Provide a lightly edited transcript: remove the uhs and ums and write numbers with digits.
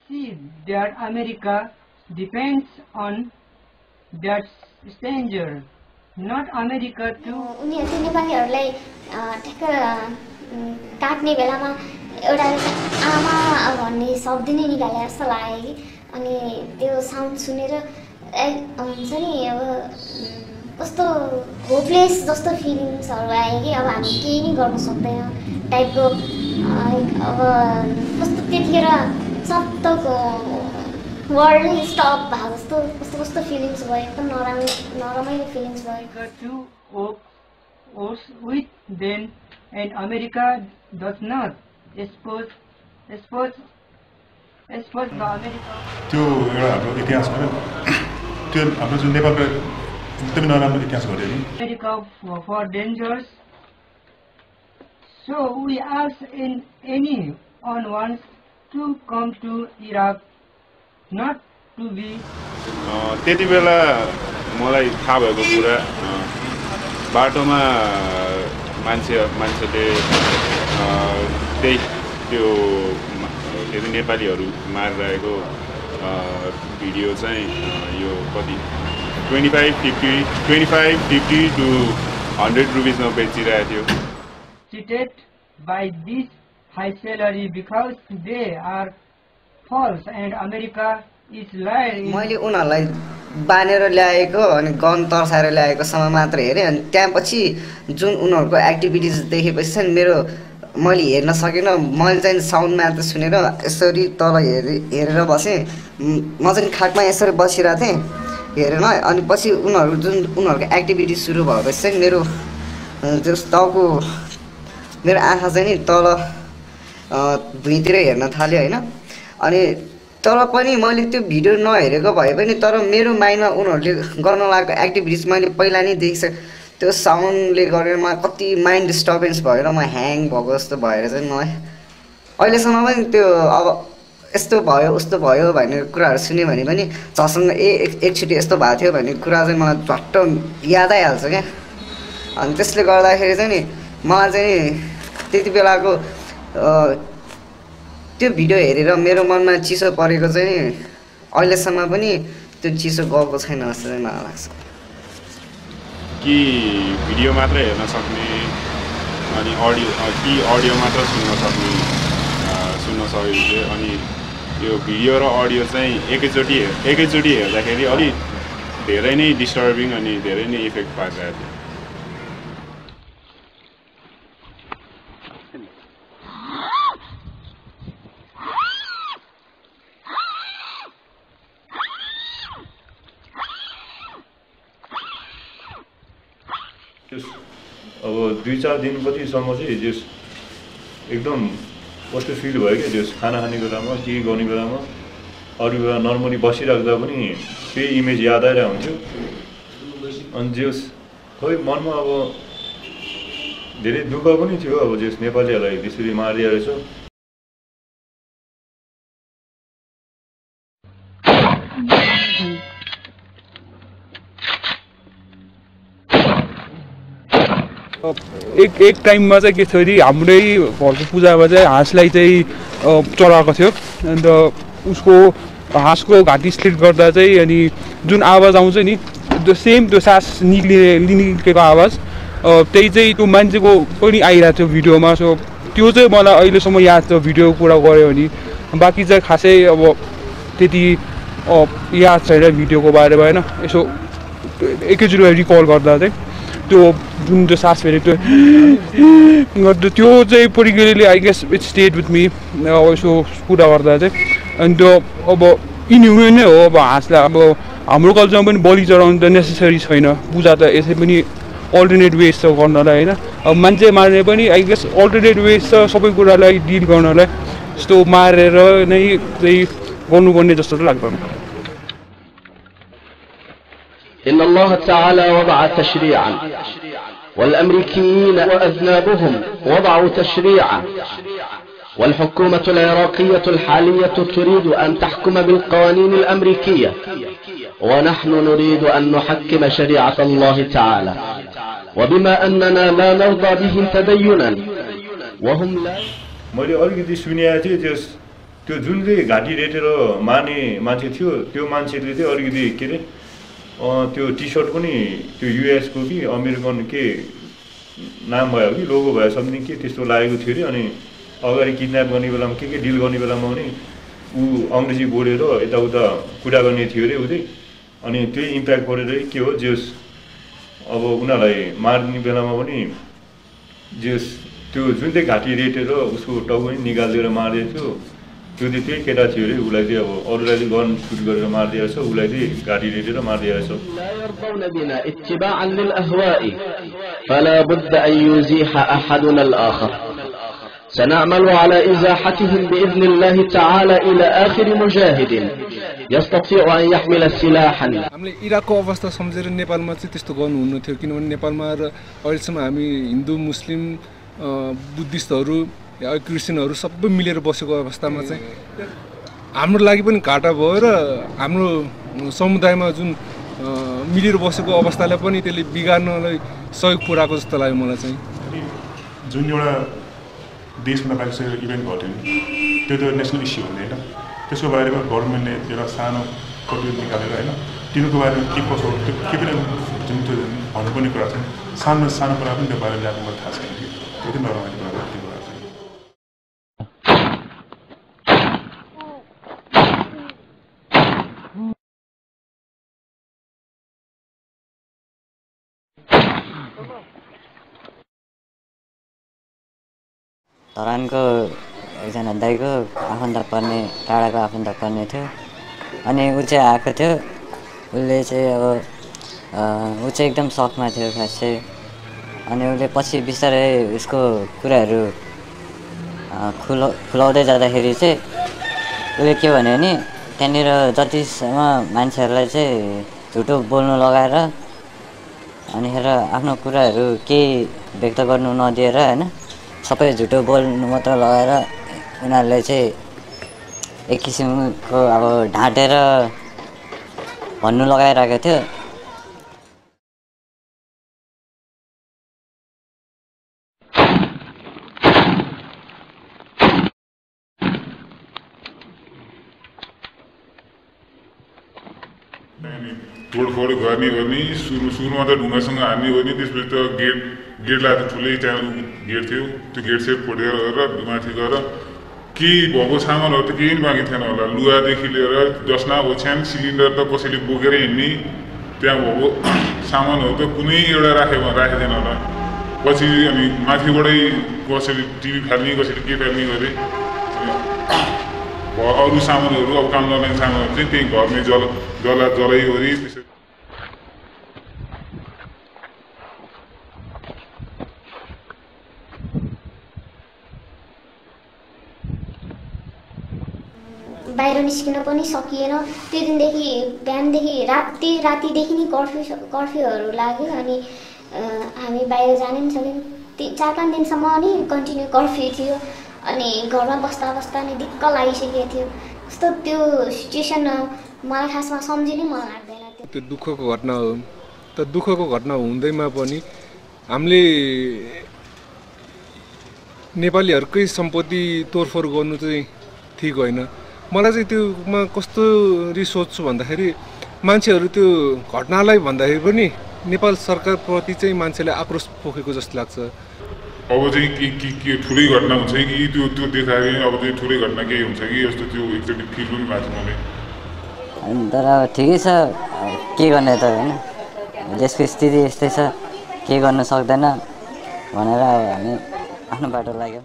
see that America depends on that stranger, not America to. उनीहरु नेपालीहरुलाई ठ्याक्क काट्ने बेलामा एउटा आमा भन्ने शब्द नै निकाले जस्तो लाग्यो कि अनि त्यो साउन्ड सुनेर हुन्छ नि अब कस्तो होपलेस जस्तो फिलिङ्सहरु आयो कि अब हामी केही नै गर्न सक्दैन टाइपको अब कस्तो त्यतिखेर सत्तको वर्ल्ड नै स्टप भएको जस्तो कस्तो कस्तो फिलिङ्स भयो एकदम नरमाइलो फिलिङ्स भयो with them and America does not expose the America. त्यो एउटा हाम्रो इतिहास हो त्यो हाम्रो जुन नेपालको एकदमै नराम्रो इतिहास भयो नि America for dangers. So we ask anyone wants to come to Iraq not to be. त्यति बेला मलाई थाहा भएको कुरा बाटोमा मान्छेले त्यो नेपालीहरु मारिरहेको भिडियो चाहिँ यो कति 25-50 to 100 रुपैयाँमा बेचिरहेको थियो Cheated by this high salary because they are false and America is lying. मैले उनीहरुलाई बानेर ल्याएको अनि गन तर्साएर ल्याएको समय मात्र हेरे अनि त्यसपछि जुन उनीहरुको एक्टिभिटिज देखेपछि चाहिँ मैले हेर्न सकिन मैले चाहिँ साउन्ड मात्र सुनेर यसरी तल हेरेर बसे म चाहिँ खाटमा यसरी बसिरहेको थिएँ हेरेन अनि पछि उनीहरुको एक्टिभिटी सुरु भएपछि चाहिँ मेरो आँखा चाहिँ नि तल भुइँतिर हेर्न थाल्यो हैन अनि तर पनि मैले त्यो भिडियो नहेरेको भए पनि तर मेरो माइन्डमा उनीहरुले गर्न लागेको एक्टिभिटिज मैले पहिला नै देखिसके त्यो साउन्डले गरेर म कति माइन्ड डिस्टर्बेन्स भएर म ह्याङ भएको जस्तो भएर चाहिँ मलाई अहिलेसम्म पनि त्यो अब यस्तो भयो उस्तो भयो भन्ने कुराहरु सुन्यो भने पनि झसँग एकचोटि यस्तो भएको थियो भन्ने कुरा चाहिँ मलाई झट्ट याद आइहाल्छ क्या अनि त्यसले गर्दाखेरि चाहिँ नि मलाई चाहिँ त्यति बेलाको त्यो भिडियो हेरेर मेरो मनमा चिसो परेको चाहिँ अहिलेसम्म पनि त्यो चिसो गएको छैन जस्तो चाहिँ मलाई लाग्छ कि भिडियो मात्र हेर्न सक्ने अनि अडियो मात्र सुन्न सकिन्छ अनि यो भिडियो र अडियो चाहिँ एकैचोटि हेर्दाखेरि अलि धेरै नै डिस्टर्बिङ अनि धेरै नै इफेक्ट पारिरहेको थियो अब 2-4 दिनपछिसम्म चाहिँ जस एकदम कस्तो फिल भयो क्या जस खाना खाने बेलामा के गर्ने बेलामा अरू बेला नर्मली बसिराख्दा पनि त्यही इमेज याद आइरहेको हुन्थ्यो अनि जस खोइ मनमा अब धेरै दुःख पनि थियो अब जस नेपालीहरुलाई त्यसरी मारिरहेको छ एक टाइममा चाहिँ के थियो अरे हाम्रै घरको पूजामा चाहिँ हाँसलाई चाहिँ चढाएको थियो अन्त उसको हाँसको घाँटी स्लिट गर्दा चाहिँ अनि जुन आवाज आउँछ नि त्यो सेम त्यो सास निक्लेको आवाज त्यही चाहिँ त्यो मान्छेको पनि आइरहेको थियो भिडियोमा सो त्यो चाहिँ मलाई अहिलेसम्म याद छ भिडियो कुरा गऱ्यो भने बाँकी चाहिँ खासै अब त्यति याद छैन भिडियोको बारेमा होइन यसो एकैचोटि रिकल गर्दा चाहिँ त्यो जुन त्यो सास फेरि त्यो चाहिँ particularly I guess it stayed with me यसो कुरा गर्दा चाहिँ अनि त्यो अब इनह्युमन नै हो अब हाँसलाई अब हाम्रो कल्चरमा पनि बलि चढाउनु त नेसेसरी छैन पूजा त यसै पनि अल्टरनेट वेज छ गर्नलाई होइन अब मान्छे मार्ने पनि आई गेस अल्टरनेट वेज छ सबै कुरालाई डिल गर्नलाई यस्तो मारेर नै चाहिँ गर्नुपर्ने जस्तो त लाग्दैन إن الله تعالى وضع تشريعا والأمريكيين وأذنابهم وضعوا تشريعا والحكومة العراقية الحالية تريد أن تحكم بالقوانين الأمريكية ونحن نريد أن نحكم شريعة الله تعالى وبما أننا لا نرضى بهم تدينا وهم لا मैले अलिकति सुनेको थिएँ त्यस त्यो जुन चाहिँ घाँटी रेटेर मार्ने मान्छे थियो त्यो मान्छेले चाहिँ अलिकति के अरे त्यो टी सर्ट पनि त्यो युएसको कि अमेरिकन के नाम भयो कि लोगो भयो समथिङ के त्यस्तो लागेको थियो अरे अनि अगाडि किडन्याप गर्ने बेलामा के डिल गर्ने बेलामा पनि ऊ अङ्ग्रेजी बोलेर यताउता कुरा गर्ने थियो अरे उतै अनि त्यही इम्प्याक्ट परेर के हो जेस अब उनीहरूलाई मार्ने बेलामा पनि जेस त्यो जुन चाहिँ घाँटी रेटेर उसको टाउको पनि निकालिदिएर मारिदिएको थियो त्यो चाहिँ त्यही केटा थियो अरे उसलाई चाहिँ अब अरूलाई चाहिँ गन सुट गरेर मारिदिएको छ उसलाई चाहिँ घाँटी रेटेर मारिदिएको छ لا يرضون بنا اتباعا للأهواء فلا بد أن يزيح أحدنا الآخر سنعمل على إزاحتهم بإذن الله تعالى إلى آخر مجاهد يستطيع أن يحمل سلاحا हामीले इराकको अवस्था सम्झेर नेपालमा चाहिँ त्यस्तो गर्नु हुनु थियो किनभने नेपालमा अहिलेसम्म हामी हिन्दू मुस्लिम बुद्धिस्टहरू या क्रिस्चियनहरू सबै मिलेर बसेको अवस्थामा चाहिँ हाम्रो लागि पनि घाटा भयो र हाम्रो समुदायमा जुन मिलेर बसेको अवस्थालाई पनि त्यसले बिगार्नलाई सहयोग पुर्याएको जस्तो लाग्यो मलाई चाहिँ जुन एउटा देशमा बाहिर इभेन्ट घट्यो नि त्यो त नेसनल इस्यु हुँदैन त्यसको बारेमा गभर्मेन्टले एउटा सानो प्रतिवेदन निकालेर होइन तिनीहरूको बारेमा के कसो त्यो के पनि जुन त्यो भन्नुपर्ने कुरा छ सानो सानो कुरा पनि त्यो बारेमा ल्याएको मलाई थाहा छैन कि त्यो चाहिँ नरमाइलो कुरा त्यो कुरा चाहिँ धरानको एकजना दाइको आफन्त पर्ने टाढाको आफन्त पर्ने थियो अनि ऊ चाहिँ आएको थियो उसले चाहिँ अब ऊ चाहिँ एकदम सकमा थियो खास चाहिँ अनि उसले पछि बिस्तारै उसको कुराहरू खुलाउँदै जाँदाखेरि चाहिँ उसले के भन्यो भने त्यहाँनिर जतिसम्म मान्छेहरूलाई चाहिँ झुटो बोल्नु लगाएर अनिखेर आफ्नो कुराहरू केही व्यक्त गर्नु नदिएर होइन सबै झुटो बोल्नु मात्र लगाएर उनीहरूले चाहिँ एक किसिमको अब ढाँटेर भन्नु लगाइरहेको थियो तोडफोड गर्ने सुरुमा त ढुङ्गासँग हान्ने हो नि त्यसपछि त गेटलाई त ठुलै त्यहाँ गेट थियो त्यो गेट सेट फोडेर माथि गएर केही भएको सामानहरू त केही पनि बाँकी थिएन होला लुगादेखि लिएर जसमा ओछ्यान सिलिन्डर त कसैले बोकेर हिँड्ने त्यहाँ भएको सामानहरू त कुनै एउटा राखेदैन होला पछि अनि माथिबाटै कसैले टिभी फाल्ने कसैले के फाल्ने गरे अरू सामानहरू अब काम नलाग्ने सामानहरू चाहिँ त्यही घरमै जलाइवरी त्यसरी बाहिर निस्किन पनि सकिएन त्यो दिनदेखि बिहानदेखि रातिदेखि नै कर्फ्यूहरू लाग्यो अनि हामी बाहिर जानै सकेन 4-5 दिनसम्म नि कन्टिन्यू कर्फ्यू थियो अनि घरमा बस्दा नै दिक्क लागिसकेको थियो जस्तो त्यो सिचुएसन मलाई खासमा सम्झिनै मन लाग्दैन त्यो दुःखको घटना हो त दुःखको घटना हुँदैमा पनि हामीले नेपालीहरूकै सम्पत्ति तोडफोड गर्नु चाहिँ ठिक होइन मलाई चाहिँ त्योमा कस्तो सोच्छु भन्दाखेरि मान्छेहरू त्यो घटनालाई भन्दाखेरि पनि नेपाल सरकारप्रति चाहिँ मान्छेले आक्रोश पोखेको जस्तो लाग्छ अब चाहिँ के ठुलै घटना हुन्छ कि त्यो देखायो अब चाहिँ ठुलै घटना केही हुन्छ कि यस्तो त्यो एकचोटि फिल पनि भएको छ मलाई तर ठिकै छ के गर्ने त होइन देशको स्थिति यस्तै छ के गर्न सक्दैन भनेर हामी आफ्नो बाटो लाग्यो